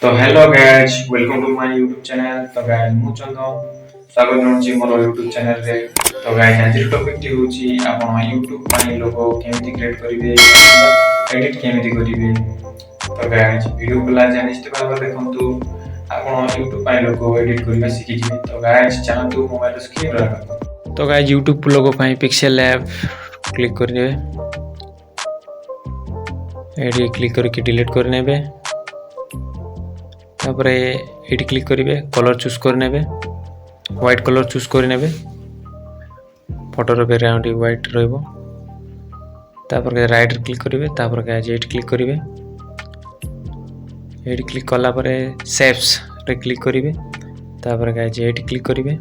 तो hello guys welcome to my YouTube channel. तो guys मु चंदन स्वागत जनाउछि मोर यूट्यूब चैनल रे। तो गाइज आज टॉपिक टी होछि आपण यूट्यूब पाई लोगो केमिति क्रिएट करिवे एडिट केमिति करिवे। तो गाइज वीडियो को लास्ट जानि निश्चित भाव देखंतु आपण यूट्यूब पाई लोगो एडिट करिवा सिखि जिवे। तो गाइज चलंतु मोबाइल स्क्रीन रा। तो गाइज यूट्यूब लोगो पाई पिक्सेल लैब क्लिक करिवे। एडी क्लिक करके डिलीट करनेबे। तापर ये क्लिक करेंगे कलर चूज करने व्हाइट कलर चूज करने फोटोर बैकग्राउंड व्हाइट रही राइट क्लिक करेंगे। तापर ये क्लिक करेंगे। ये क्लिक कलापर शेप्स रे क्लिक करेंगे। तापर ये क्लिक करेंगे।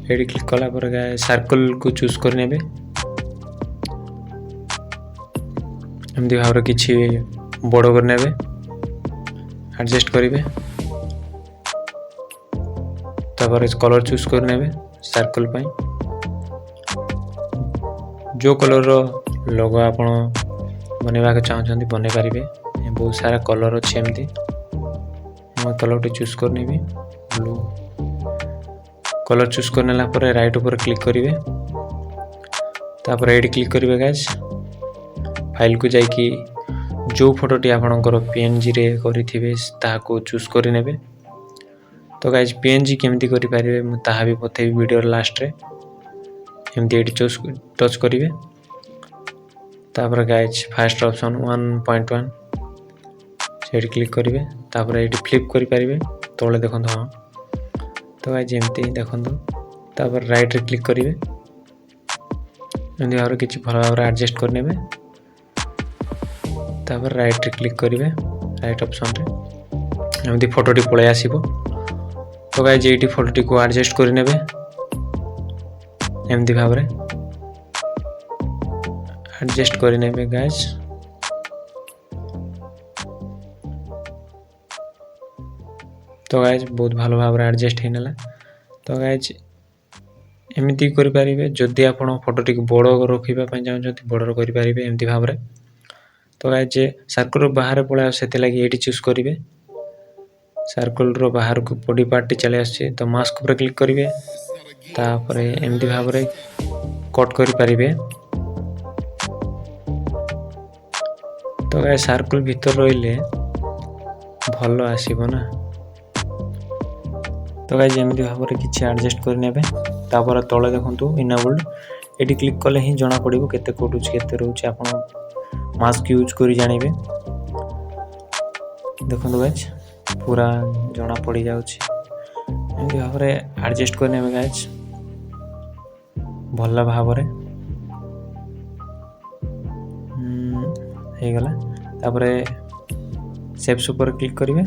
ये क्लिक कलापर सर्कल को चूज करने एमती भाव किसी बड़ करने एडजस्ट करेंगे। तापर कलर चूज करने सर्कल पाई जो कलर लोगो आपण बनवा चाहते बन पारे। बहुत सारा कलर अच्छे एमती कलर चूज करने ब्लू कलर चूज करने राइट ऊपर क्लिक करेंगे। तापर ये क्लिक करेंगे गाइस फाइल को जाइए जो फोटोटी आपणकर पीएनजी रे करिथिबे ताको चूज करि नेबे। तो गाइस पीएनजी केमती करि पारिबे मु ताहा भी बतैबी वीडियो लास्ट रे। एमती एडी चूज टच करिवे। तापर गाइस फर्स्ट ऑप्शन 1.1 सेडी क्लिक करिवे। तापर एडी फ्लिप करि पारिबे तळे देखंत। हां तो गाइस एमती देखंत। तापर राइट रे क्लिक करिवे। एमती और किछि भलो भाबरे एडजस्ट करनेबे। तापर राइट रे क्लिक करेंगे राइट ऑप्शन रे एमती फोटोटी पळे आसीबो। तो गाइस एटी फोटोटी को एडजस्ट करने एमती भाव एडजस्ट करने गाइस। तो गाइस बहुत भलो भाव एडजस्ट होनेला। तो गाइस एमती करि पारिबे जदि आपण फोटोटी को बड़ रखिबा पय चाहछथि बड़ करि पारिबे एमती भाव रे। तो गाइस सर्कल बाहर पड़ा से लगी ये चूज करेंगे। सर्कल रो बाहर को बॉडी पार्ट चले आसे तो मास्क पर क्लिक करेंगे। तापर एमती भाव रे कट करि पारिबे। तो गाइस सर्कल भीतर रहिले भलो आसीबो ना। तो गाइस एमती भाव रे किछि एडजस्ट कर नेबे। तापर तळे देखंतु इनेबल्ड एडी क्लिक कले ही जणा पड़िबो केते कटुछ केते रहउछ आपण मास्क यूज करी जानिबे। देखो गाइस पूरा जना पड़ जाउछि एमती भाव रे एडजस्ट करने गाइस भल भाव रे गला। तापर शेप्स ऊपर क्लिक करेंगे।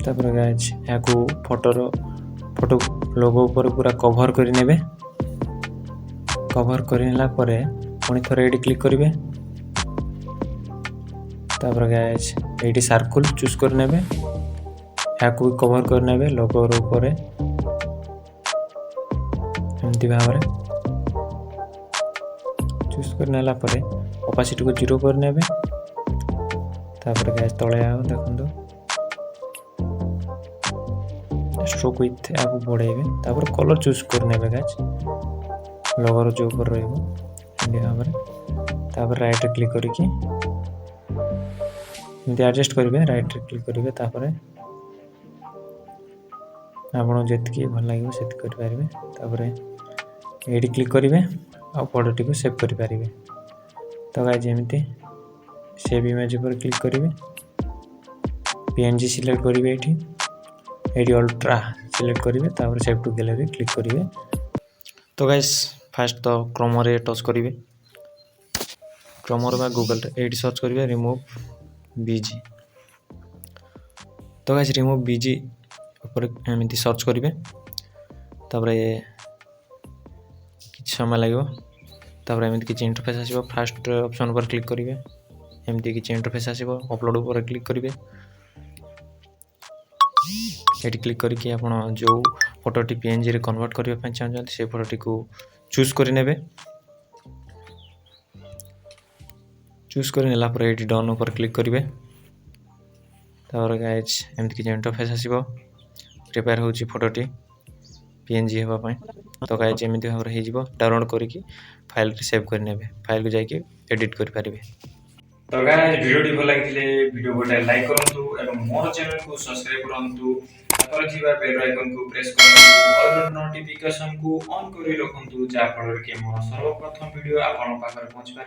तापर गाइस याकू फोटो लोगो ऊपर पूरा कवर कर नेबे। कवर करनेला परे पुणी थोड़े ये क्लिक करेंगे। तापर गाइस ये सर्कल चूज करने याकू भी कवर करने लोगो ऊपर एमती भाव चूज करनेला परे ओपासिटी को 0 करने। तापर गाइस तळे आओ देखंदो स्ट्रोक विथ याकू बढ़ेबे। तापर कलर चूज करने गाइस लोगोर जो ऊपर रहिबो एमती भाव तापर राइट क्लिक करिकि एमती एडजस्ट करेंगे। राइट क्लिक करेंगे। तापर आपन जेतकी भल लागिबो सेत कर पारिबे। तापर एडी क्लिक करेंगे आ फोटोटी को सेव कर पारिबे। तो गाइस एमती सेव इमेज पर क्लिक करेंगे। पीएनजी सिलेक्ट करेंगे। एडी अल्ट्रा सिलेक्ट करेंगे। तापर सेव टू गैलरी क्लिक करेंगे। तो गाइस फास्ट तो क्रोम रे टच करेंगे। क्रोम बा गूगल रे एडी सर्च करेंगे रिमूव बीजी। तो गाइस रिमूव बीजी ऊपर एमती सर्च करेंगे। तापर किछ समय लागो। तापर एमती किछ इंटरफेस आसीबो। फास्ट ऑप्शन पर क्लिक करेंगे। एमती किछ इंटरफेस आसीबो। अपलोड ऊपर क्लिक करेंगे। एटी क्लिक करके आपण जो फोटोटी पीएनजी रे कन्वर्ट करबा पय चाहछथि से फोटोटी को चूज करि नेबे। चूज कर नेला पर ये डन ऊपर क्लिक करेंगे। गाइज एमती कि इंटरफेस आसो प्रिपेयर होची फोटोटी पीएनजी होगा। तो गाइज एमती भाव हो डाउनलोड करके फाइल सेव करने फाइल को जाकि एडिट करेंगे। तो गाइस वीडियो भल लगी वीडियो गोटे लाइक करूँ और मोर चैनल को सब्सक्राइब करूँ बेल आइकन को प्रेस करूँ और नोटिफिकेशन को ऑन कर रखुँ जहाँफल कि मोर सर्वप्रथम वीडियो आपन पाखर पहुँच पार।